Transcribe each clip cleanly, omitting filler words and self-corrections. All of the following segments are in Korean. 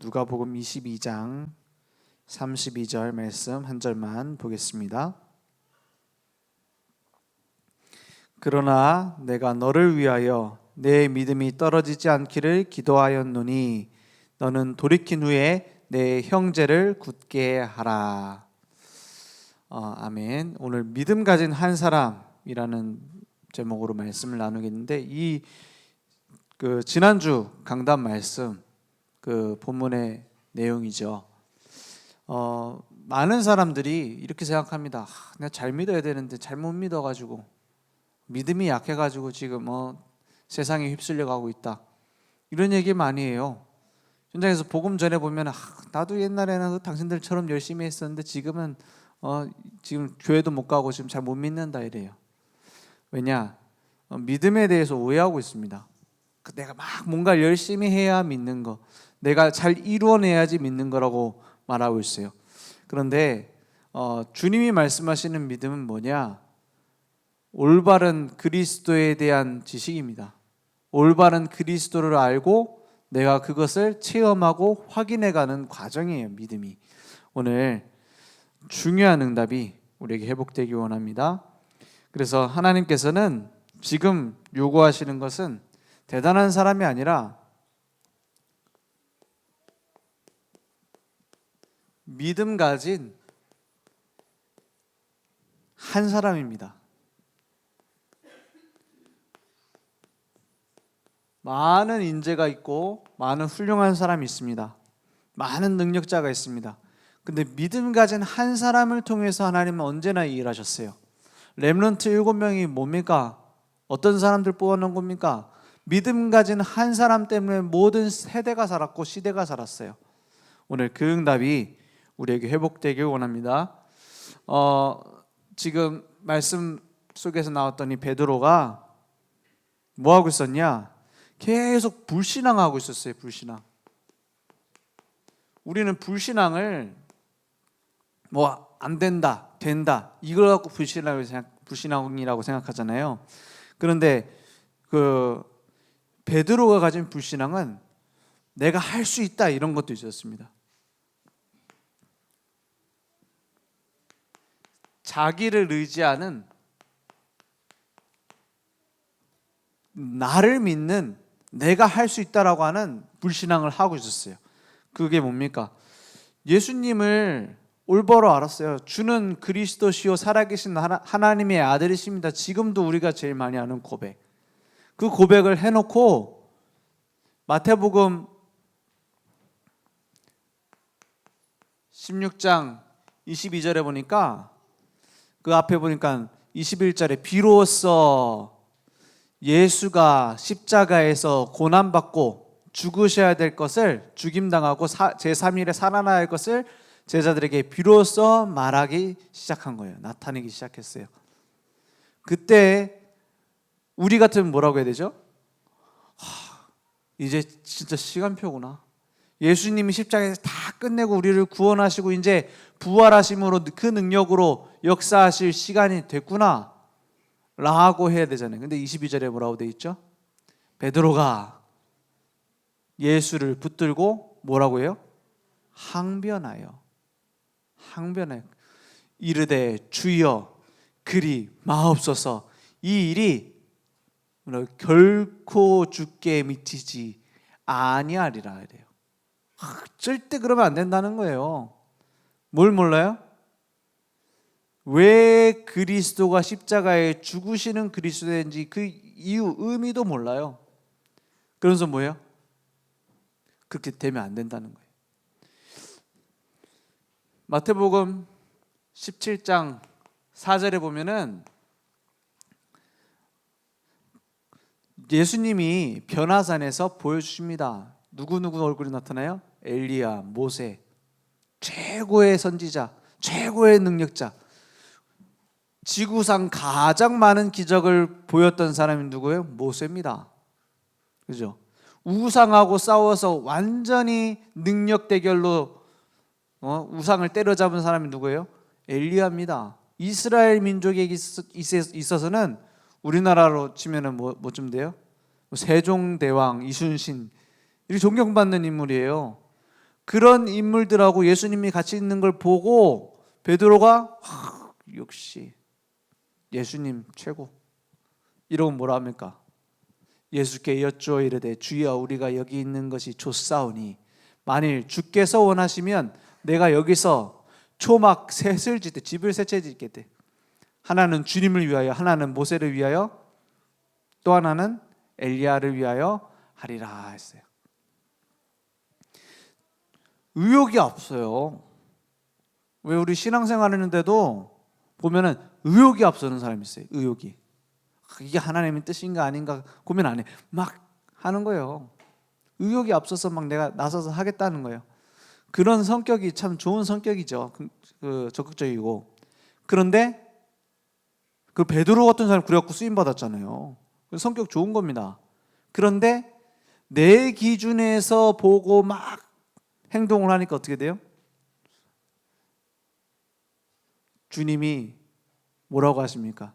누가복음 22장 32절 말씀 한 절만 보겠습니다. 그러나 내가 너를 위하여 내 믿음이 떨어지지 않기를 기도하였노니 너는 돌이킨 후에 내 형제를 굳게 하라. 아멘. 오늘 믿음 가진 한 사람이라는 제목으로 말씀을 나누겠는데 지난주 강단 말씀 본문의 내용이죠. 많은 사람들이 이렇게 생각합니다. 내가 잘 믿어야 되는데 잘못 믿어가지고 믿음이 약해가지고 지금 세상에 휩쓸려 가고 있다, 이런 얘기 많이 해요. 현장에서 복음 전해 보면 나도 옛날에는 당신들처럼 열심히 했었는데 지금 교회도 못 가고 지금 잘 못 믿는다 이래요. 왜냐? 믿음에 대해서 오해하고 있습니다. 내가 막 뭔가 열심히 해야 믿는 거, 내가 잘 이루어내야지 믿는 거라고 말하고 있어요. 그런데 주님이 말씀하시는 믿음은 뭐냐? 올바른 그리스도에 대한 지식입니다. 올바른 그리스도를 알고 내가 그것을 체험하고 확인해가는 과정이에요, 믿음이. 오늘 중요한 응답이 우리에게 회복되기 원합니다. 그래서 하나님께서는 지금 요구하시는 것은 대단한 사람이 아니라 믿음 가진 한 사람입니다. 많은 인재가 있고 많은 훌륭한 사람이 있습니다. 많은 능력자가 있습니다. 근데 믿음 가진 한 사람을 통해서 하나님은 언제나 일하셨어요. 렘넌트 7명이 뭡니까? 어떤 사람들 뽑아놓은 겁니까? 믿음 가진 한 사람 때문에 모든 세대가 살았고 시대가 살았어요. 오늘 그 응답이 우리에게 회복되길 원합니다. 지금 말씀 속에서 나왔던 이 베드로가 뭐하고 있었냐? 계속 불신앙하고 있었어요. 불신앙. 우리는 불신앙을 안 된다, 된다, 이걸 갖고 불신앙이라고 생각하잖아요. 그런데 베드로가 가진 불신앙은 내가 할 수 있다, 이런 것도 있었습니다. 자기를 의지하는, 나를 믿는, 내가 할 수 있다라고 하는 불신앙을 하고 있었어요. 그게 뭡니까? 예수님을 올바로 알았어요. 주는 그리스도시요 살아계신 하나님의 아들이십니다. 지금도 우리가 제일 많이 하는 고백. 그 고백을 해놓고 마태복음 16장 22절에 보니까, 그 앞에 보니까 21절에 비로소 예수가 십자가에서 고난받고 죽으셔야 될 것을, 죽임당하고 제3일에 살아나야 할 것을 제자들에게 비로소 말하기 시작한 거예요. 나타내기 시작했어요. 그때 우리 같으면 뭐라고 해야 되죠? 이제 진짜 시간표구나. 예수님이 십자가에서 다 끝내고 우리를 구원하시고 이제 부활하심으로 그 능력으로 역사하실 시간이 됐구나 라고 해야 되잖아요. 근데 22절에 뭐라고 돼 있죠? 베드로가 예수를 붙들고 뭐라고 해요? 항변하여 이르되 주여 그리 마옵소서, 이 일이 결코 주께 미치지 아니하리라 이래요. 절대 그러면 안 된다는 거예요. 뭘 몰라요? 왜 그리스도가 십자가에 죽으시는 그리스도인지 그 이유, 의미도 몰라요. 그래서 뭐예요? 그렇게 되면 안 된다는 거예요. 마태복음 17장 4절에 보면은 예수님이 변화산에서 보여주십니다. 누구누구 얼굴이 나타나요? 엘리야, 모세, 최고의 선지자, 최고의 능력자, 지구상 가장 많은 기적을 보였던 사람이 누구예요? 모세입니다. 그죠? 우상하고 싸워서 완전히 능력 대결로 우상을 때려잡은 사람이 누구예요? 엘리야입니다. 이스라엘 민족에게 있어서는 우리나라로 치면은 뭐쯤 돼요? 세종대왕, 이순신, 이렇게 존경받는 인물이에요. 그런 인물들하고 예수님이 같이 있는 걸 보고 베드로가 역시 예수님 최고 이러고 뭐라 합니까? 예수께 여쭈어 이르되 주여 우리가 여기 있는 것이 좋사오니 만일 주께서 원하시면 내가 여기서 초막 셋을 짓되 집을 세 채 짓겠대. 하나는 주님을 위하여, 하나는 모세를 위하여, 또 하나는 엘리야를 위하여 하리라 했어요. 의욕이 없어요. 왜 우리 신앙생활 하는데도 보면은 의욕이 앞서는 사람이 있어요. 의욕이. 이게 하나님의 뜻인가 아닌가 고민 안 해. 막 하는 거예요. 의욕이 앞서서 막 내가 나서서 하겠다는 거예요. 그런 성격이 참 좋은 성격이죠. 적극적이고. 그런데 그 베드로 같은 사람 그래갖고 쓰임 받았잖아요. 성격 좋은 겁니다. 그런데 내 기준에서 보고 막 행동을 하니까 어떻게 돼요? 주님이 뭐라고 하십니까?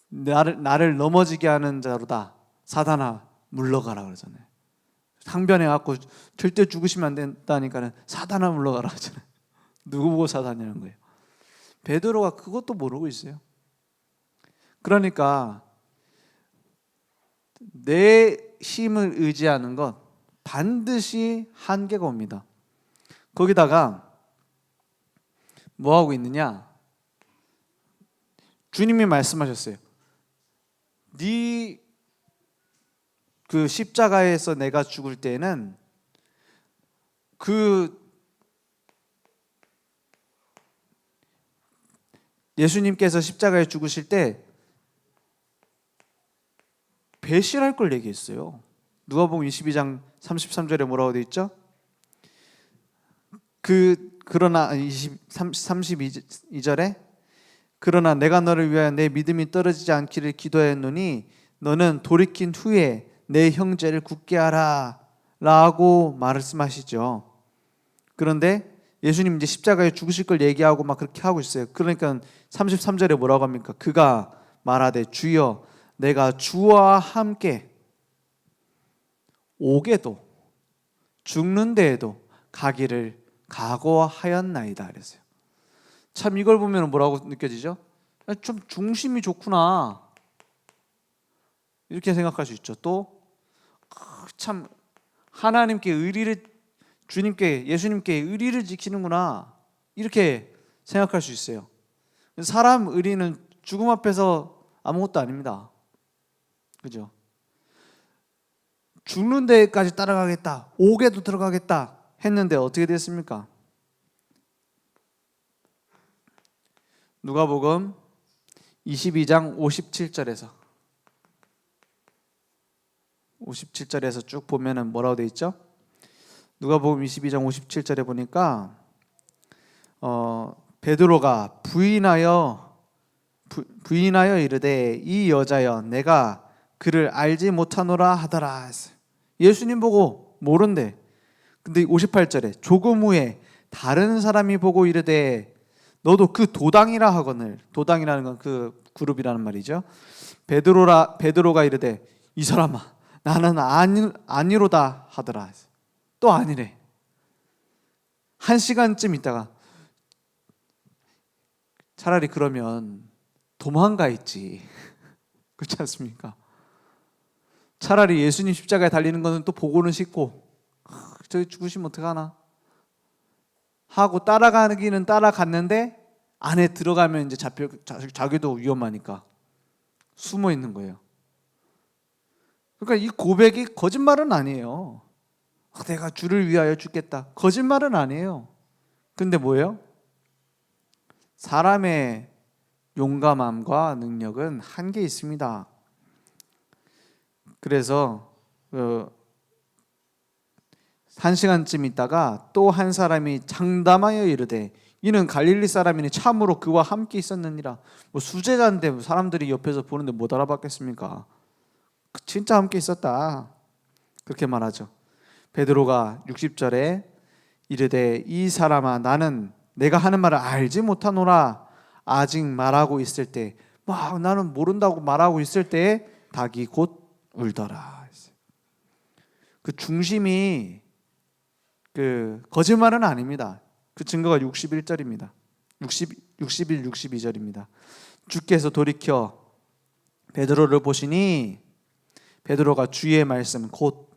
나를 넘어지게 하는 자로다. 사단아 물러가라 그러잖아요. 항변해 갖고 절대 죽으시면 안 된다니까는 사단아 물러가라 하잖아요. 누구 보고 사단이라는 거예요? 베드로가 그것도 모르고 있어요. 그러니까 내 힘을 의지하는 건 반드시 한계가 옵니다. 거기다가 뭐 하고 있느냐? 주님이 말씀하셨어요. 네 그 십자가에서 내가 죽을 때는 그 예수님께서 십자가에 죽으실 때 배신할 걸 얘기했어요. 누가복음 22장 33절에 뭐라고 되어 있죠? 그러나 32절에 그러나 내가 너를 위하여 내 믿음이 떨어지지 않기를 기도하였노니 너는 돌이킨 후에 내 형제를 굳게 하라 라고 말씀하시죠. 그런데 예수님 이제 십자가에 죽으실 걸 얘기하고 막 그렇게 하고 있어요. 그러니까 33절에 뭐라고 합니까? 그가 말하되 주여 내가 주와 함께 오게도 죽는 데에도 가기를 각오하였나이다 그랬어요. 참 이걸 보면 뭐라고 느껴지죠? 좀 중심이 좋구나 이렇게 생각할 수 있죠. 또 참 하나님께 의리를 주님께 예수님께 의리를 지키는구나 이렇게 생각할 수 있어요. 사람 의리는 죽음 앞에서 아무것도 아닙니다. 그죠? 죽는 데까지 따라가겠다, 옥에도 들어가겠다 했는데 어떻게 됐습니까? 누가복음 22장 57절에서 쭉 보면은 뭐라고 돼 있죠? 누가복음 22장 57절에 보니까 베드로가 부인하여 이르되 이 여자여 내가 그를 알지 못하노라 하더라 했어요. 예수님 보고 모른대. 근데 58절에 조금 후에 다른 사람이 보고 이르되 너도 그 도당이라 하거늘. 도당이라는 건 그 그룹이라는 말이죠. 베드로가 이르되 이 사람아 나는 아니로다 하더라. 또 아니래. 1시간쯤 있다가 차라리 그러면 도망가 있지. 그렇지 않습니까? 차라리 예수님 십자가에 달리는 거는 또 보고는 싶고 저기 죽으시면 어떡하나 하고 따라가기는 따라갔는데 안에 들어가면 이제 자기도 위험하니까 숨어 있는 거예요. 그러니까 이 고백이 거짓말은 아니에요. 내가 주를 위하여 죽겠다. 거짓말은 아니에요. 근데 뭐예요? 사람의 용감함과 능력은 한계 있습니다. 그래서 1시간쯤 있다가 또 한 사람이 장담하여 이르되 이는 갈릴리 사람이니 참으로 그와 함께 있었느니라. 뭐 수제자인데 사람들이 옆에서 보는데 못 알아봤겠습니까? 진짜 함께 있었다. 그렇게 말하죠. 베드로가 60절에 이르되 이 사람아 나는 내가 하는 말을 알지 못하노라. 아직 말하고 있을 때 막 나는 모른다고 말하고 있을 때에 닭이 곧 울더라. 그 중심이 그 거짓말은 아닙니다. 그 증거가 61절입니다. 61, 62절입니다. 주께서 돌이켜 베드로를 보시니 베드로가 주의 말씀 곧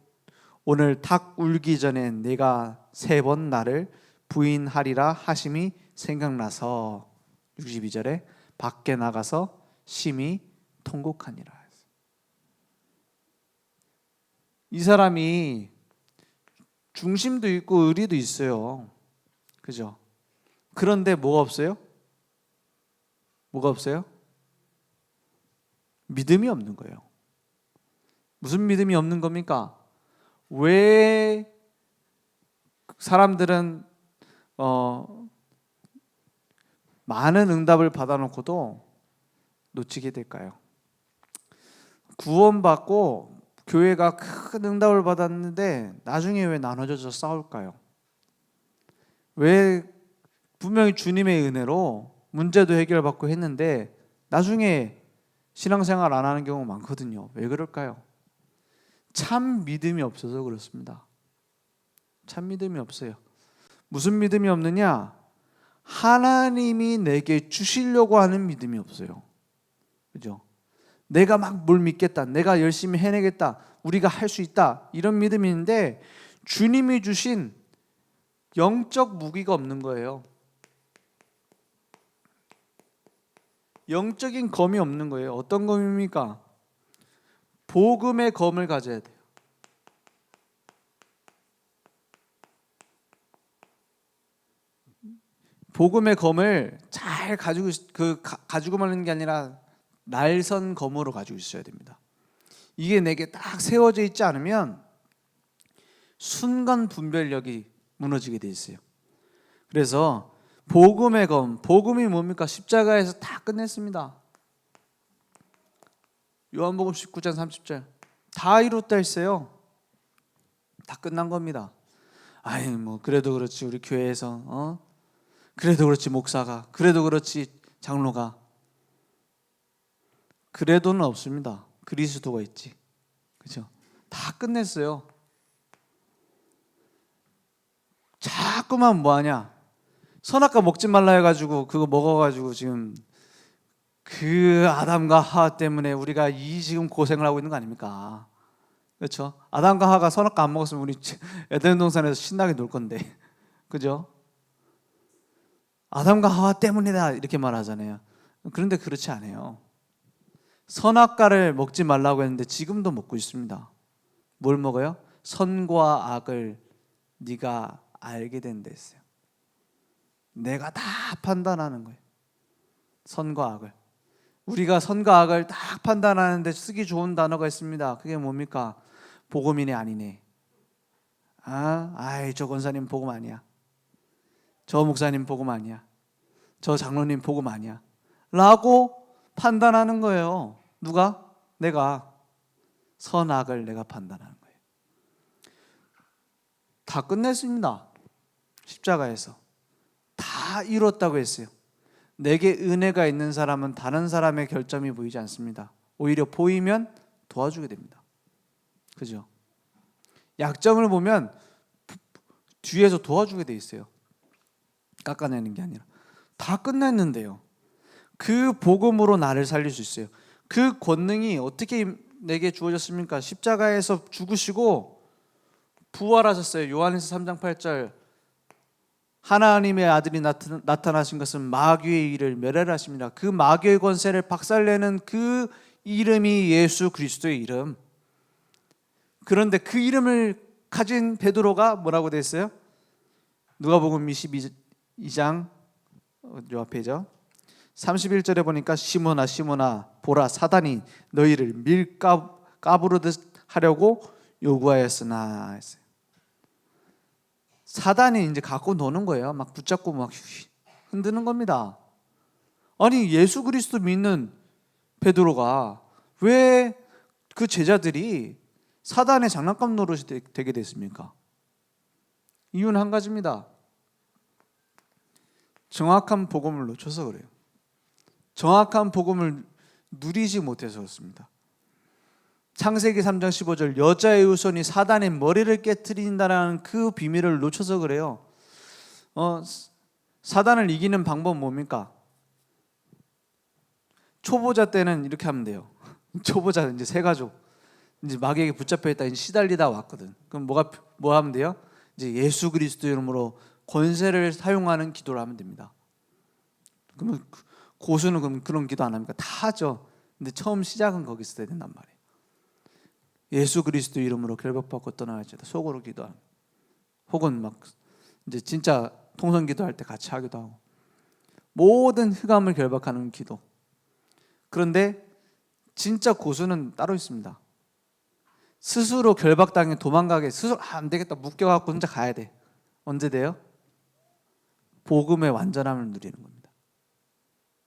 오늘 닭 울기 전에 내가 3번 나를 부인하리라 하심이 생각나서 62절에 밖에 나가서 심히 통곡하니라. 이 사람이 중심도 있고 의리도 있어요. 그죠? 그런데 뭐가 없어요? 뭐가 없어요? 믿음이 없는 거예요. 무슨 믿음이 없는 겁니까? 왜 사람들은 많은 응답을 받아놓고도 놓치게 될까요? 구원받고 교회가 큰 응답을 받았는데 나중에 왜 나눠져서 싸울까요? 왜 분명히 주님의 은혜로 문제도 해결받고 했는데 나중에 신앙생활 안 하는 경우가 많거든요. 왜 그럴까요? 참 믿음이 없어서 그렇습니다. 참 믿음이 없어요. 무슨 믿음이 없느냐? 하나님이 내게 주시려고 하는 믿음이 없어요. 그죠? 내가 막 뭘 믿겠다, 내가 열심히 해내겠다, 우리가 할 수 있다, 이런 믿음이 있는데 주님이 주신 영적 무기가 없는 거예요. 영적인 검이 없는 거예요. 어떤 검입니까? 복음의 검을 가져야 돼요. 복음의 검을 잘 가지고만 있는 게 아니라 날선 검으로 가지고 있어야 됩니다. 이게 내게 딱 세워져 있지 않으면 순간 분별력이 무너지게 돼 있어요. 그래서 복음의 검, 복음이 뭡니까? 십자가에서 다 끝냈습니다. 요한복음 19장 30절 다 이뤘다 했어요. 다 끝난 겁니다. 아이 뭐 그래도 그렇지 우리 교회에서 그래도 그렇지 목사가, 그래도 그렇지 장로가, 그래도는 없습니다. 그리스도가 있지. 그죠? 다 끝냈어요. 자꾸만 뭐하냐? 선악과 먹지 말라 해가지고 그거 먹어가지고 지금 그 아담과 하와 때문에 우리가 이 지금 고생을 하고 있는 거 아닙니까? 그렇죠? 아담과 하와가 선악과 안 먹었으면 우리 에덴 동산에서 신나게 놀 건데, 그죠? 아담과 하와 때문이다 이렇게 말하잖아요. 그런데 그렇지 않아요. 선악과를 먹지 말라고 했는데 지금도 먹고 있습니다. 뭘 먹어요? 선과 악을 네가 알게 된다 했어요. 내가 다 판단하는 거예요. 선과 악을. 우리가 선과 악을 딱 판단하는데 쓰기 좋은 단어가 있습니다. 그게 뭡니까? 복음이네 아니네. 아이 저 권사님 복음 아니야. 저 목사님 복음 아니야. 저 장로님 복음 아니야. 라고 판단하는 거예요. 누가? 내가. 선악을 내가 판단하는 거예요. 다 끝냈습니다. 십자가에서. 다 이뤘다고 했어요. 내게 은혜가 있는 사람은 다른 사람의 결점이 보이지 않습니다. 오히려 보이면 도와주게 됩니다. 그죠? 약점을 보면 뒤에서 도와주게 돼 있어요. 깎아내는 게 아니라. 다 끝냈는데요. 그 복음으로 나를 살릴 수 있어요. 그 권능이 어떻게 내게 주어졌습니까? 십자가에서 죽으시고 부활하셨어요. 요한일서 3장 8절 하나님의 아들이 나타나신 것은 마귀의 일을 멸하십니다. 그 마귀의 권세를 박살내는 그 이름이 예수 그리스도의 이름. 그런데 그 이름을 가진 베드로가 뭐라고 돼 있어요? 누가복음 22장 요 앞에죠. 31절에 보니까 시몬아 시몬아 보라 사단이 너희를 밀가부르듯 하려고 요구하였으나 했어요. 사단이 이제 갖고 노는 거예요. 막 붙잡고 막 흔드는 겁니다. 아니 예수 그리스도 믿는 베드로가 왜 그 제자들이 사단의 장난감 노릇이 되게 됐습니까? 이유는 한 가지입니다. 정확한 복음을 놓쳐서 그래요. 정확한 복음을 누리지 못해서 그렇습니다. 창세기 3장 15절 여자의 후손이 사단의 머리를 깨트린다는 그 비밀을 놓쳐서 그래요. 사단을 이기는 방법은 뭡니까? 초보자 때는 이렇게 하면 돼요. 초보자 이제 세 가족 이제 마귀에게 붙잡혀 있다 이제 시달리다 왔거든. 그럼 뭐 하면 돼요? 이제 예수 그리스도 이름으로 권세를 사용하는 기도를 하면 됩니다. 그러면 고수는 그럼 그런 기도 안 합니까? 다 하죠. 근데 처음 시작은 거기서 해야 된단 말이에요. 예수 그리스도 이름으로 결박받고 떠나야지다. 속으로 기도하는. 혹은 막 이제 진짜 통성 기도할 때 같이 하기도 하고. 모든 흑암을 결박하는 기도. 그런데 진짜 고수는 따로 있습니다. 스스로 결박당해 도망가게 스스로 안 되겠다 묶여갖고 혼자 가야 돼. 언제 돼요? 복음의 완전함을 누리는 겁니다.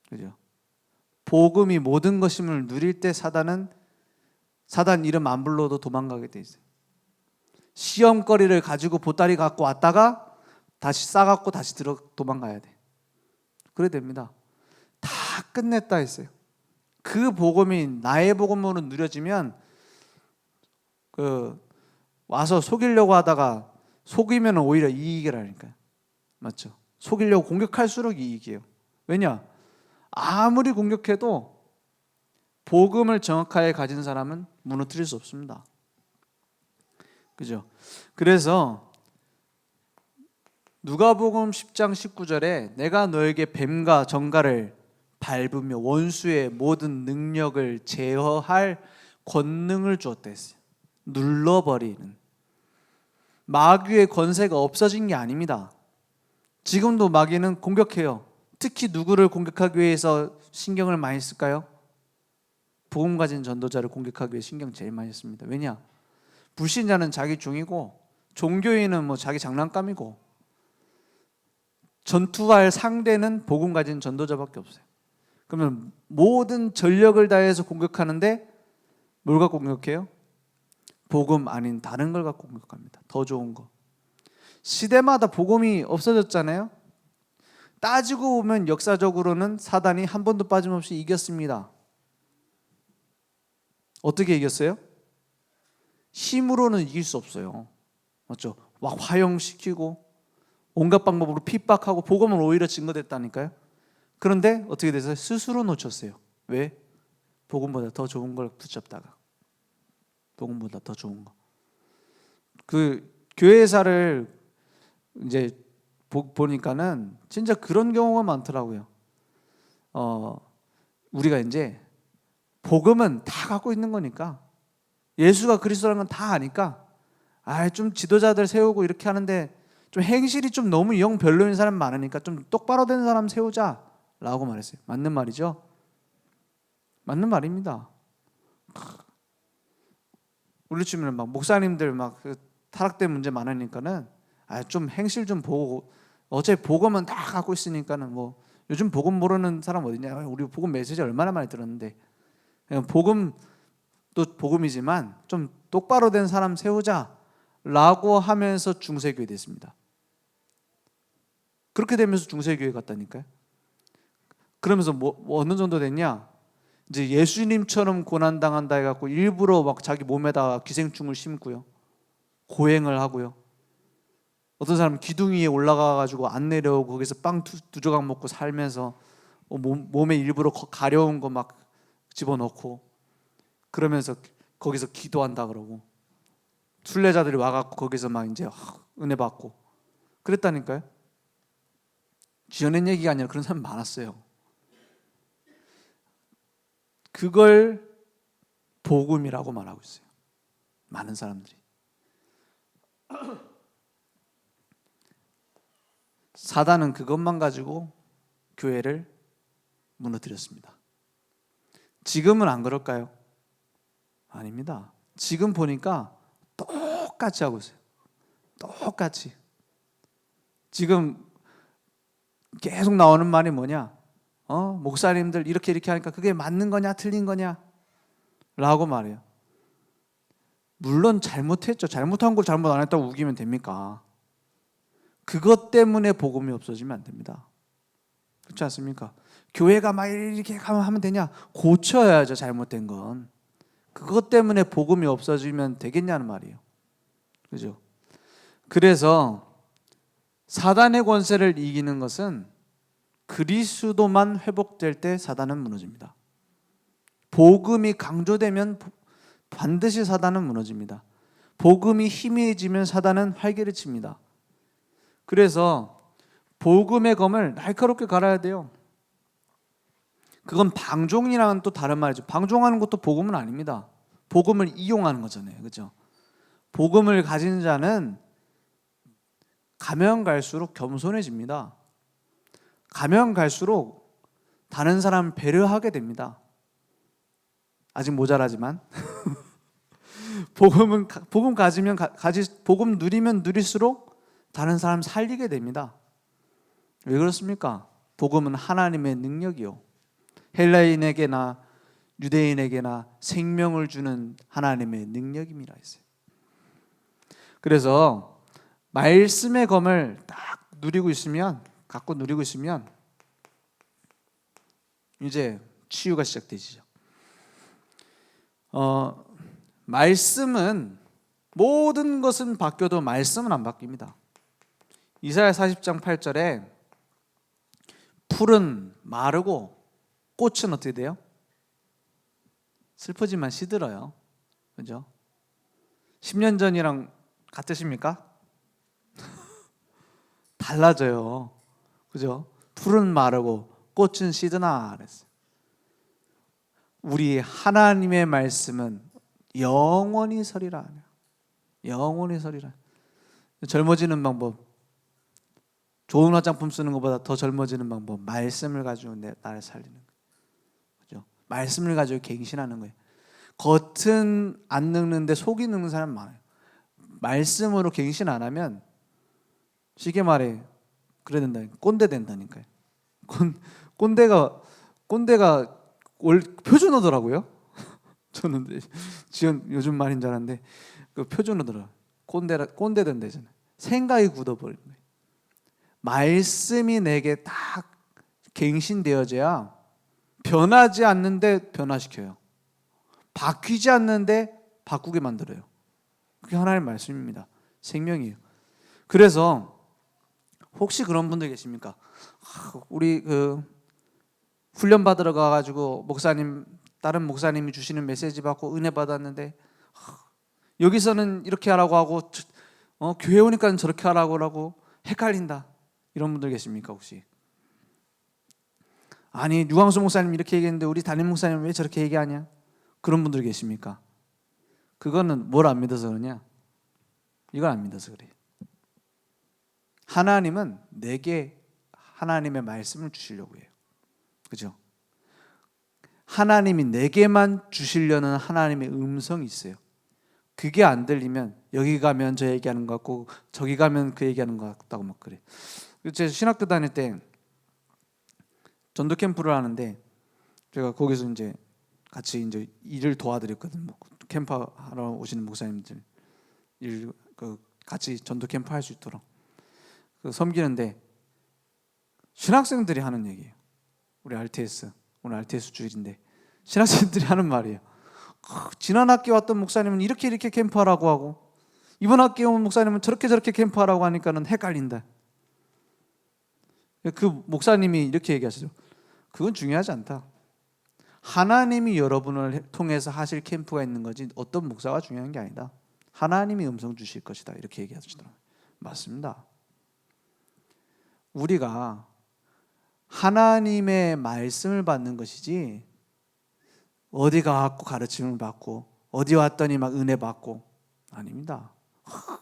그죠? 복음이 모든 것임을 누릴 때 사단 이름 안 불러도 도망가게 돼 있어요. 시험거리를 가지고 보따리 갖고 왔다가 다시 싸갖고 다시 도망가야 돼. 그래 됩니다. 다 끝냈다 했어요. 그 복음이 나의 복음으로 누려지면 와서 속이려고 하다가 속이면 오히려 이익이라니까요. 맞죠? 속이려고 공격할수록 이익이에요. 왜냐? 아무리 공격해도 복음을 정확하게 가진 사람은 무너뜨릴 수 없습니다. 그죠? 그래서 누가복음 10장 19절에 내가 너에게 뱀과 정갈을 밟으며 원수의 모든 능력을 제어할 권능을 주었다 했어요. 눌러버리는. 마귀의 권세가 없어진 게 아닙니다. 지금도 마귀는 공격해요. 특히 누구를 공격하기 위해서 신경을 많이 쓸까요? 복음 가진 전도자를 공격하기 위해 신경 제일 많이 씁니다. 왜냐? 불신자는 자기 중이고 종교인은 뭐 자기 장난감이고 전투할 상대는 복음 가진 전도자밖에 없어요. 그러면 모든 전력을 다해서 공격하는데 뭘 갖고 공격해요? 복음 아닌 다른 걸 갖고 공격합니다. 더 좋은 거. 시대마다 복음이 없어졌잖아요. 따지고 보면 역사적으로는 사단이 한 번도 빠짐없이 이겼습니다. 어떻게 이겼어요? 힘으로는 이길 수 없어요. 맞죠? 막 화형시키고 온갖 방법으로 핍박하고 복음은 오히려 증거됐다니까요. 그런데 어떻게 돼서 스스로 놓쳤어요. 왜? 복음보다 더 좋은 걸 붙잡다가. 복음보다 더 좋은 거. 그 교회사를 이제 보니까는 진짜 그런 경우가 많더라고요. 우리가 이제 복음은 다 갖고 있는 거니까 예수가 그리스도라는 건 다 아니까 좀 지도자들 세우고 이렇게 하는데 좀 행실이 좀 너무 영 별로인 사람 많으니까 좀 똑바로 된 사람 세우자라고 말했어요. 맞는 말이죠? 맞는 말입니다. 우리 주변에 막 목사님들 막 타락된 문제 많으니까는 좀 행실 좀 보고 어차피 복음은 다 갖고 있으니까는 뭐 요즘 복음 모르는 사람 어디냐? 우리 복음 메시지 얼마나 많이 들었는데 복음도 복음이지만 좀 똑바로 된 사람 세우자라고 하면서 중세교회 됐습니다. 그렇게 되면서 중세교회 갔다니까요. 그러면서 뭐 어느 정도 됐냐? 이제 예수님처럼 고난당한다 해갖고 일부러 막 자기 몸에다가 기생충을 심고요. 고행을 하고요. 어떤 사람은 기둥 위에 올라가가지고 안 내려오고 거기서 빵 두 조각 먹고 살면서 몸에 일부러 가려운 거 막 집어넣고 그러면서 거기서 기도한다 그러고 순례자들이 와갖고 거기서 막 이제 은혜 받고 그랬다니까요. 지어낸 얘기가 아니라 그런 사람 많았어요. 그걸 복음이라고 말하고 있어요. 많은 사람들이. 사단은 그것만 가지고 교회를 무너뜨렸습니다. 지금은 안 그럴까요? 아닙니다. 지금 보니까 똑같이 하고 있어요. 똑같이. 지금 계속 나오는 말이 뭐냐? 목사님들 이렇게 하니까 그게 맞는 거냐 틀린 거냐? 라고 말해요. 물론 잘못했죠. 잘못한 걸 잘못 안 했다고 우기면 됩니까? 그것 때문에 복음이 없어지면 안 됩니다. 그렇지 않습니까? 교회가 막 이렇게 하면 되냐? 고쳐야죠. 잘못된 건. 그것 때문에 복음이 없어지면 되겠냐는 말이에요. 그죠? 그래서 사단의 권세를 이기는 것은 그리스도만 회복될 때 사단은 무너집니다. 복음이 강조되면 반드시 사단은 무너집니다. 복음이 희미해지면 사단은 활개를 칩니다. 그래서 복음의 검을 날카롭게 갈아야 돼요. 그건 방종이랑은 또 다른 말이죠. 방종하는 것도 복음은 아닙니다. 복음을 이용하는 거잖아요. 그죠? 복음을 가진 자는 가면 갈수록 겸손해집니다. 가면 갈수록 다른 사람을 배려하게 됩니다. 아직 모자라지만 복음 가지면 복음 누리면 누릴수록 다른 사람 살리게 됩니다. 왜 그렇습니까? 복음은 하나님의 능력이요, 헬라인에게나 유대인에게나 생명을 주는 하나님의 능력입니다 했어요. 그래서 말씀의 검을 딱 갖고 누리고 있으면 이제 치유가 시작되죠. 말씀은 모든 것은 바뀌어도 말씀은 안 바뀝니다. 이사야 40장 8절에 풀은 마르고 꽃은 어떻게 돼요? 슬프지만 시들어요. 그죠? 10년 전이랑 같으십니까? 달라져요. 그죠? 풀은 마르고 꽃은 시드나 그랬어요. 우리 하나님의 말씀은 영원히 서리라. 영원히 서리라. 젊어지는 방법, 좋은 화장품 쓰는 것보다 더 젊어지는 방법, 말씀을 가지고 나를 살리는 거예요. 그죠? 말씀을 가지고 갱신하는 거예요. 겉은 안 늙는데 속이 늙는 사람 많아요. 말씀으로 갱신 안 하면 쉽게 말해 그래야 된다. 꼰대 된다니까요. 꼰대가 표준어더라고요. 저는 지금 요즘 말인 줄 알았는데 그 표준어더라. 꼰대 된다잖아요. 생각이 굳어버리는 거예요. 말씀이 내게 딱 갱신되어져야 변하지 않는데 변화시켜요. 바뀌지 않는데 바꾸게 만들어요. 그게 하나님의 말씀입니다. 생명이에요. 그래서 혹시 그런 분들 계십니까? 우리 훈련 받으러 가가지고 다른 목사님이 주시는 메시지 받고 은혜 받았는데 여기서는 이렇게 하라고 하고 교회 오니까 저렇게 하라고 헷갈린다. 이런 분들 계십니까 혹시? 아니 유광수 목사님 이렇게 얘기했는데 우리 담임 목사님 왜 저렇게 얘기하냐? 그런 분들 계십니까? 그거는 뭘 안 믿어서 그러냐? 이걸 안 믿어서 그래요. 하나님은 내게 하나님의 말씀을 주시려고 해요. 그죠? 하나님이 내게만 주시려는 하나님의 음성이 있어요. 그게 안 들리면 여기 가면 저 얘기하는 것 같고 저기 가면 그 얘기하는 것 같다고 막 그래. 제가 신학교 다닐 때 전도 캠프를 하는데 제가 거기서 이제 같이 이제 일을 도와드렸거든요. 캠프 하러 오시는 목사님들 같이 전도 캠프 할 수 있도록 섬기는데 신학생들이 하는 얘기예요. 오늘 RTS 주일인데 신학생들이 하는 말이에요. 지난 학기 왔던 목사님은 이렇게 캠프하라고 하고 이번 학기 온 목사님은 저렇게 캠프하라고 하니까는 헷갈린다. 그 목사님이 이렇게 얘기하시죠. 그건 중요하지 않다. 하나님이 여러분을 통해서 하실 캠프가 있는 거지 어떤 목사가 중요한 게 아니다. 하나님이 음성 주실 것이다. 이렇게 얘기하시더라고요. 맞습니다. 우리가 하나님의 말씀을 받는 것이지 어디 가갖고 가르침을 받고 어디 왔더니 막 은혜 받고 아닙니다.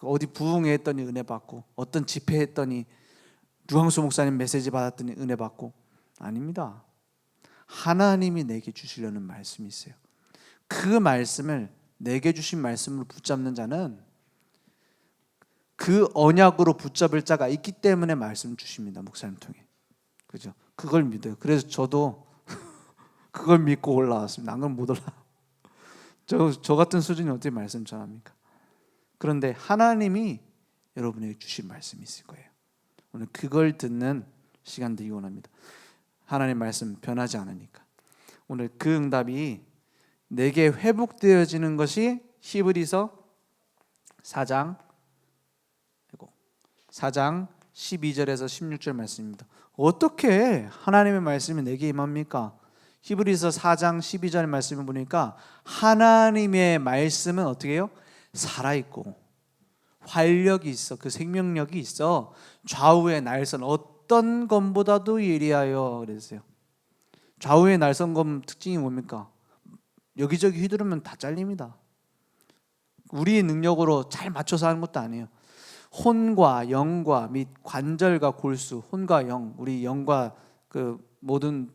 어디 부흥회했더니 은혜 받고 어떤 집회했더니 유광수 목사님 메시지 받았더니 은혜 받고 아닙니다. 하나님이 내게 주시려는 말씀이 있어요. 그 말씀을 내게 주신 말씀을 붙잡는 자는 그 언약으로 붙잡을 자가 있기 때문에 말씀 주십니다. 목사님 통해. 그죠? 그걸 믿어요. 그래서 저도 그걸 믿고 올라왔습니다. 안 그러면 못 올라. 저 같은 수준이 어떻게 말씀 전합니까? 그런데 하나님이 여러분에게 주신 말씀이 있을 거예요. 오늘 그걸 듣는 시간 되기 원합니다. 하나님 말씀 변하지 않으니까. 오늘 그 응답이 내게 회복되어지는 것이 히브리서 4장 12절에서 16절 말씀입니다. 어떻게 하나님의 말씀이 내게 임합니까? 히브리서 4장 12절 말씀을 보니까 하나님의 말씀은 어떻게 해요? 살아있고 활력이 있어. 그 생명력이 있어. 좌우의 날선 어떤 검보다도 예리하여 그랬어요. 좌우의 날선검 특징이 뭡니까? 여기저기 휘두르면 다 잘립니다. 우리의 능력으로 잘 맞춰서 하는 것도 아니에요. 혼과 영과 및 관절과 골수, 혼과 영, 우리 영과 그 모든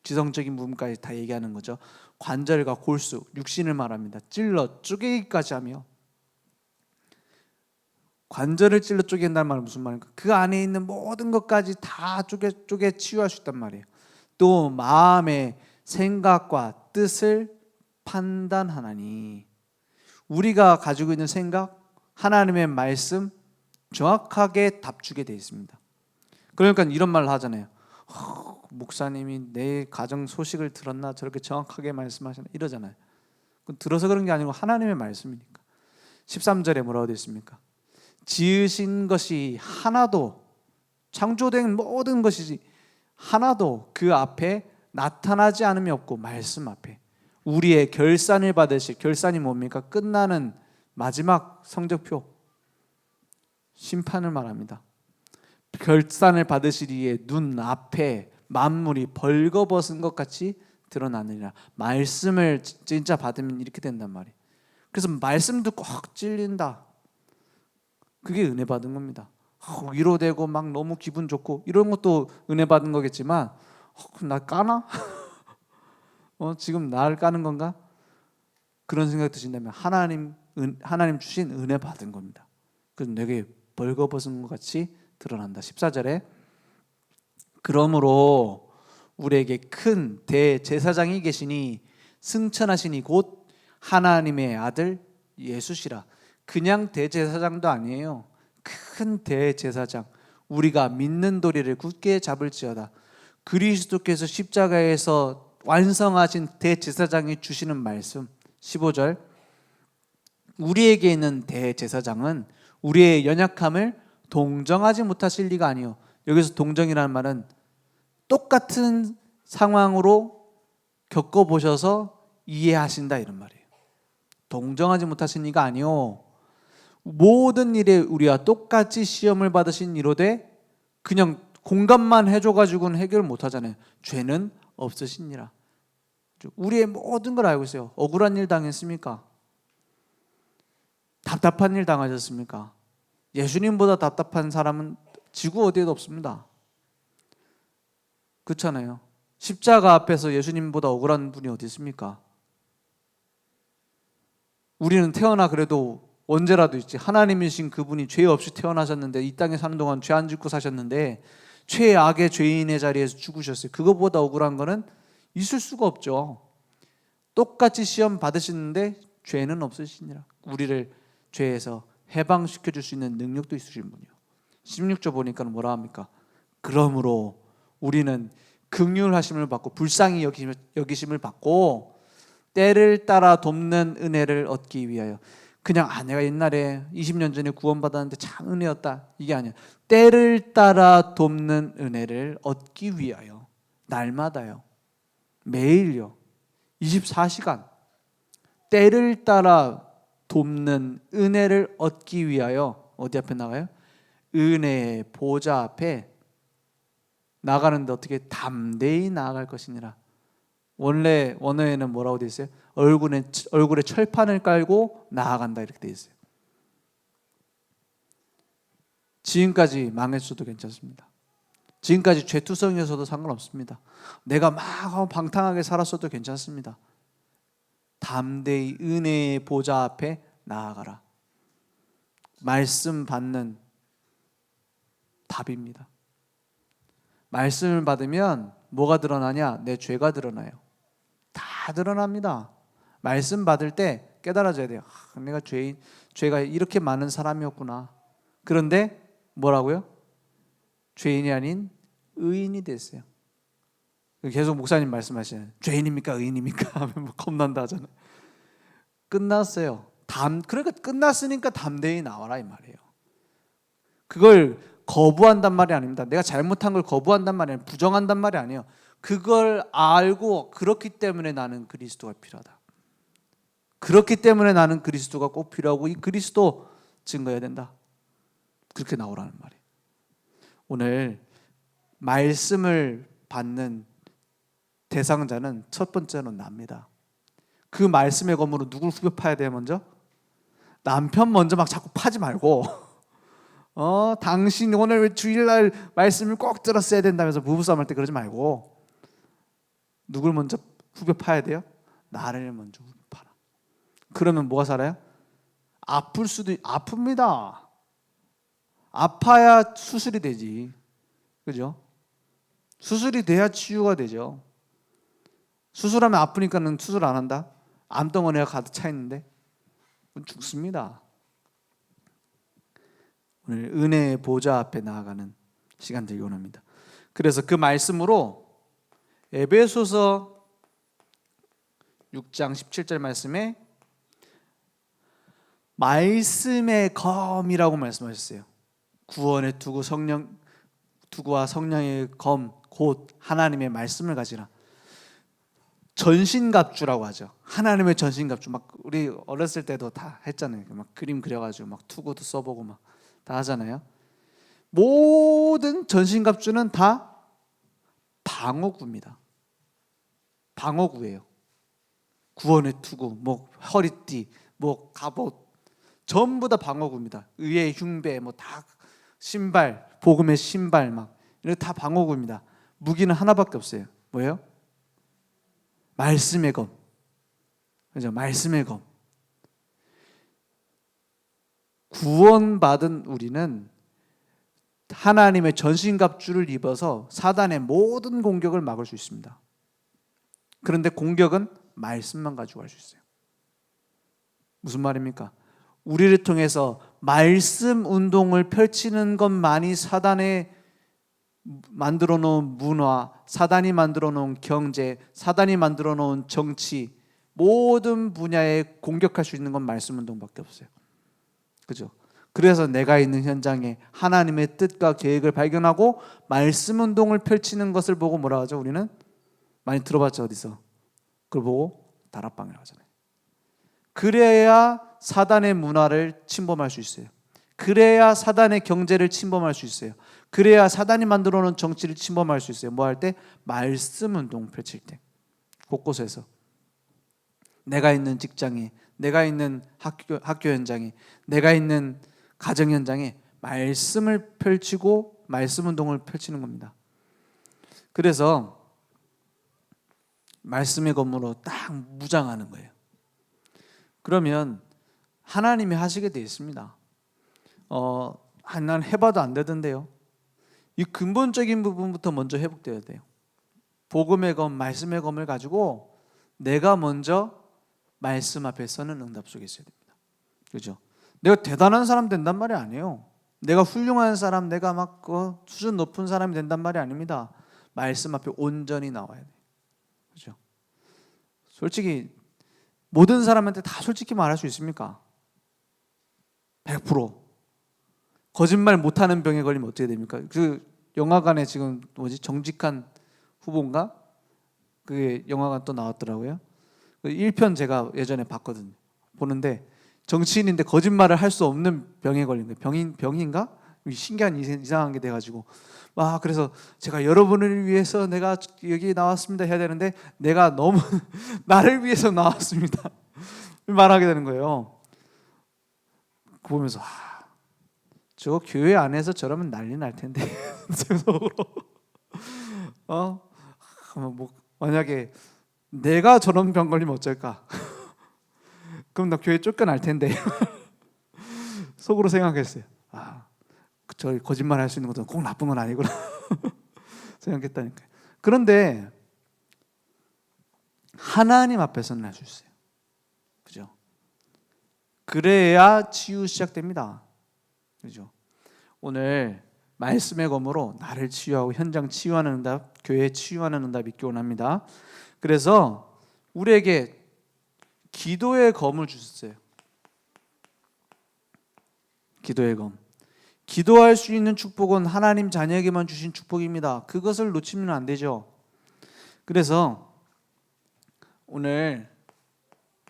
지성적인 부분까지 다 얘기하는 거죠. 관절과 골수, 육신을 말합니다. 찔러 쪼개기까지 하며, 관절을 찔러 쪼갠다는 말은 무슨 말입니까? 그 안에 있는 모든 것까지 다 쪼개 치유할 수 있단 말이에요. 또 마음의 생각과 뜻을 판단하나니, 우리가 가지고 있는 생각, 하나님의 말씀 정확하게 답주게 되어 있습니다. 그러니까 이런 말을 하잖아요. 목사님이 내 가정 소식을 들었나 저렇게 정확하게 말씀하시나 이러잖아요. 그건 들어서 그런 게 아니고 하나님의 말씀이니까. 13절에 뭐라고 되어 있습니까? 지으신 것이 하나도, 창조된 모든 것이 하나도 그 앞에 나타나지 않음이 없고, 말씀 앞에 우리의 결산을 받으실, 결산이 뭡니까? 끝나는 마지막 성적표, 심판을 말합니다. 결산을 받으시리에 눈 앞에 만물이 벌거벗은 것 같이 드러나느니라. 말씀을 진짜 받으면 이렇게 된단 말이에요. 그래서 말씀도 꼭 찔린다. 그게 은혜 받은 겁니다. 위로되고 막 너무 기분 좋고 이런 것도 은혜 받은 거겠지만, 나 까나? 지금 나를 까는 건가? 그런 생각 드신다면 하나님 주신 은혜 받은 겁니다. 그래서 내게 벌거벗은 것 같이 드러난다. 14절에 그러므로 우리에게 큰 대제사장이 계시니 승천하시니 곧 하나님의 아들 예수시라. 그냥 대제사장도 아니에요. 큰 대제사장, 우리가 믿는 도리를 굳게 잡을지어다. 그리스도께서 십자가에서 완성하신 대제사장이 주시는 말씀 15절, 우리에게 있는 대제사장은 우리의 연약함을 동정하지 못하실 리가 아니요. 여기서 동정이라는 말은 똑같은 상황으로 겪어보셔서 이해하신다 이런 말이에요. 동정하지 못하신 이가 아니요, 모든 일에 우리와 똑같이 시험을 받으신 이로되 그냥 공감만 해줘가지고는 해결을 못하잖아요. 죄는 없으시니라. 우리의 모든 걸 알고 있어요. 억울한 일 당했습니까? 답답한 일 당하셨습니까? 예수님보다 답답한 사람은 지구 어디에도 없습니다. 그렇잖아요. 십자가 앞에서 예수님보다 억울한 분이 어디 있습니까? 우리는 태어나 그래도 언제라도 있지. 하나님이신 그분이 죄 없이 태어나셨는데, 이 땅에 사는 동안 죄 안 짓고 사셨는데 최악의 죄인의 자리에서 죽으셨어요. 그거보다 억울한 거는 있을 수가 없죠. 똑같이 시험 받으시는데 죄는 없으시니라. 우리를 죄에서 해방시켜 줄 수 있는 능력도 있으신 분이요. 16절 보니까 뭐라 합니까? 그러므로 우리는 긍휼하심을 받고 불쌍히 여기심을 받고 때를 따라 돕는 은혜를 얻기 위하여. 그냥 내가 옛날에 20년 전에 구원받았는데 참 은혜였다, 이게 아니야. 때를 따라 돕는 은혜를 얻기 위하여 날마다요, 매일요, 24시간 때를 따라 돕는 은혜를 얻기 위하여 어디 앞에 나가요? 은혜의 보좌 앞에 나가는데 어떻게 담대히 나아갈 것이니라. 원래 원어에는 뭐라고 되어 있어요? 얼굴에 철판을 깔고 나아간다 이렇게 되어 있어요. 지금까지 망했어도 괜찮습니다. 지금까지 죄투성이어서도 상관없습니다. 내가 막 방탕하게 살았어도 괜찮습니다. 담대히 은혜의 보좌 앞에 나아가라. 말씀 받는 답입니다. 말씀을 받으면 뭐가 드러나냐? 내 죄가 드러나요. 다 드러납니다. 말씀 받을 때 깨달아져야 돼요. 내가 죄가 이렇게 많은 사람이었구나. 그런데 뭐라고요? 죄인이 아닌 의인이 됐어요. 계속 목사님 말씀하시잖아요. 죄인입니까 의인입니까 하면 뭐 겁난다 하잖아요. 끝났어요. 그러니까 끝났으니까 담대히 나와라 이 말이에요. 그걸 거부한단 말이 아닙니다. 내가 잘못한 걸 거부한단 말이 아니에요. 부정한단 말이 아니에요. 그걸 알고 그렇기 때문에 나는 그리스도가 필요하다. 그렇기 때문에 나는 그리스도가 꼭 필요하고 이 그리스도 증거해야 된다. 그렇게 나오라는 말이에요. 오늘 말씀을 받는 대상자는 첫 번째로 납니다. 그 말씀의 검으로 누굴 후벼 파야 돼요? 먼저 남편 먼저 막 자꾸 파지 말고 당신 오늘 주일날 말씀을 꼭 들었어야 된다면서 부부싸움 할 때 그러지 말고 누굴 먼저 후벼 파야 돼요? 나를 먼저 후벼 파라. 그러면 뭐가 살아요? 아픕니다. 아파야 수술이 되지. 그죠? 수술이 돼야 치유가 되죠. 수술하면 아프니까는 수술 안 한다? 암덩어리가 가득 차 있는데 죽습니다. 오늘 은혜의 보좌 앞에 나아가는 시간 되기 원합니다. 그래서 그 말씀으로 에베소서 6장 17절 말씀에 말씀의 검이라고 말씀하셨어요. 구원의 투구와 성령의 검 곧 하나님의 말씀을 가지라. 전신갑주라고 하죠. 하나님의 전신갑주. 막 우리 어렸을 때도 다 했잖아요. 막 그림 그려가지고 막 투구도 써보고 막 다 하잖아요. 모든 전신갑주는 다 방어구입니다. 방어구예요. 구원의 투구, 뭐 허리띠, 뭐 갑옷 전부 다 방어구입니다. 의의 흉배, 뭐 다 신발, 복음의 신발 막 이런 다 방어구입니다. 무기는 하나밖에 없어요. 뭐예요? 말씀의 검. 그죠? 말씀의 검. 구원받은 우리는 하나님의 전신갑주를 입어서 사단의 모든 공격을 막을 수 있습니다. 그런데 공격은 말씀만 가지고 할 수 있어요. 무슨 말입니까? 우리를 통해서 말씀 운동을 펼치는 것만이 사단의 만들어 놓은 문화, 사단이 만들어 놓은 경제, 사단이 만들어 놓은 정치 모든 분야에 공격할 수 있는 건 말씀 운동밖에 없어요. 그죠? 그래서 내가 있는 현장에 하나님의 뜻과 계획을 발견하고 말씀 운동을 펼치는 것을 보고 뭐라 하죠? 우리는 많이 들어봤죠? 어디서? 그걸 보고 다락방이라고 하잖아요. 그래야 사단의 문화를 침범할 수 있어요. 그래야 사단의 경제를 침범할 수 있어요. 그래야 사단이 만들어 놓은 정치를 침범할 수 있어요. 뭐 할 때? 말씀 운동 펼칠 때. 곳곳에서. 내가 있는 직장에, 내가 있는 학교 현장에, 내가 있는 가정 현장에 말씀을 펼치고 말씀 운동을 펼치는 겁니다. 그래서 말씀의 검으로 딱 무장하는 거예요. 그러면 하나님이 하시게 되어 있습니다. 난 해봐도 안 되던데요. 이 근본적인 부분부터 먼저 회복되어야 돼요. 복음의 검, 말씀의 검을 가지고 내가 먼저 말씀 앞에 서는 응답 속에 있어야 됩니다. 그죠? 내가 대단한 사람 된단 말이 아니에요. 내가 훌륭한 사람, 내가 막 수준 높은 사람이 된단 말이 아닙니다. 말씀 앞에 온전히 나와야 돼요. 그죠? 솔직히 모든 사람한테 다 솔직히 말할 수 있습니까? 100%. 거짓말 못하는 병에 걸리면 어떻게 됩니까? 그 영화관에 지금 정직한 후보인가? 그게 영화관 또 나왔더라고요. 1편 제가 예전에 봤거든요. 보는데 정치인인데 거짓말을 할 수 없는 병에 걸린 거예요. 병인가? 신기한 이상한 게 돼가지고 그래서 제가 여러분을 위해서 내가 여기 나왔습니다 해야 되는데 내가 너무 나를 위해서 나왔습니다 말하게 되는 거예요. 보면서 저 교회 안에서 저러면 난리 날 텐데 속으로 만약에 내가 저런 병 걸리면 어쩔까? 그럼 나 교회 쫓겨날 텐데 속으로 생각했어요. 저 거짓말 할 수 있는 것도 꼭 나쁜 건 아니구나 생각했다니까요. 그런데 하나님 앞에서는 할 수 있어요. 그죠? 그래야 치유 시작됩니다. 그죠? 오늘 말씀의 검으로 나를 치유하고 현장 치유하는 응답, 교회 치유하는 응답이 있기 원합니다. 그래서 우리에게 기도의 검을 주셨어요. 기도의 검. 기도할 수 있는 축복은 하나님 자녀에게만 주신 축복입니다. 그것을 놓치면 안 되죠. 그래서 오늘